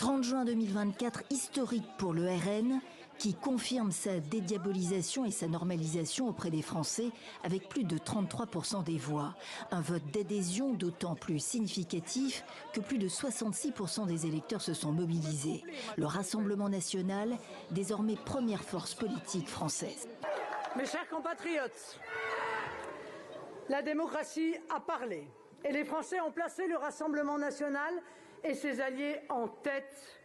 30 juin 2024, historique pour le RN, qui confirme sa dédiabolisation et sa normalisation auprès des Français avec plus de 33% des voix. Un vote d'adhésion d'autant plus significatif que plus de 66% des électeurs se sont mobilisés. Le Rassemblement national, désormais première force politique française. Mes chers compatriotes, la démocratie a parlé et les Français ont placé le Rassemblement national et ses alliés en tête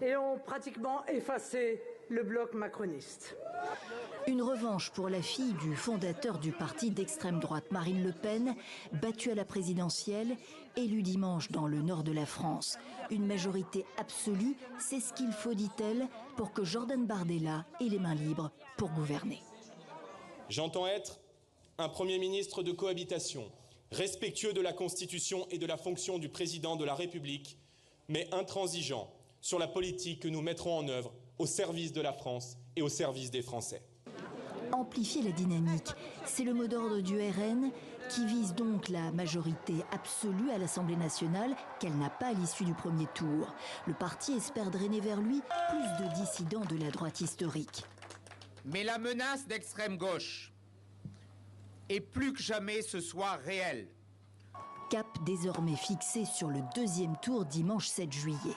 et ont pratiquement effacé le bloc macroniste. Une revanche pour la fille du fondateur du parti d'extrême droite, Marine Le Pen, battue à la présidentielle, élue dimanche dans le nord de la France. Une majorité absolue, c'est ce qu'il faut, dit-elle, pour que Jordan Bardella ait les mains libres pour gouverner. J'entends être un Premier ministre de cohabitation, respectueux de la Constitution et de la fonction du président de la République, mais intransigeant sur la politique que nous mettrons en œuvre au service de la France et au service des Français. Amplifier la dynamique, c'est le mot d'ordre du RN qui vise donc la majorité absolue à l'Assemblée nationale qu'elle n'a pas à l'issue du premier tour. Le parti espère drainer vers lui plus de dissidents de la droite historique. Mais la menace d'extrême gauche est plus que jamais ce soir réelle. Cap désormais fixé sur le deuxième tour dimanche 7 juillet.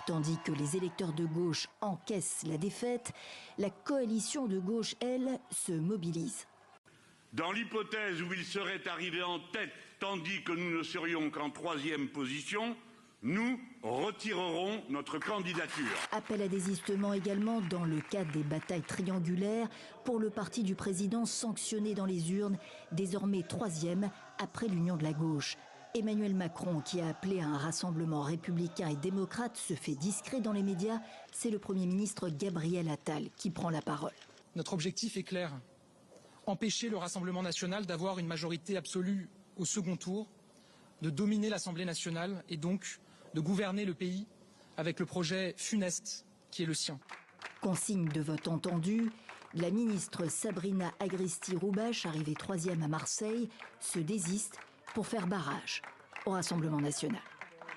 Tandis que les électeurs de gauche encaissent la défaite, la coalition de gauche, elle, se mobilise. Dans l'hypothèse où il serait arrivé en tête, tandis que nous ne serions qu'en troisième position, nous retirerons notre candidature. Appel à désistement également dans le cadre des batailles triangulaires pour le parti du président sanctionné dans les urnes, désormais troisième après l'union de la gauche. Emmanuel Macron, qui a appelé à un rassemblement républicain et démocrate, se fait discret dans les médias. C'est le Premier ministre Gabriel Attal qui prend la parole. Notre objectif est clair. Empêcher le Rassemblement national d'avoir une majorité absolue au second tour, de dominer l'Assemblée nationale et donc de gouverner le pays avec le projet funeste qui est le sien. Consigne de vote entendue, la ministre Sabrina Agresti-Roubache, arrivée troisième à Marseille, se désiste pour faire barrage au Rassemblement national.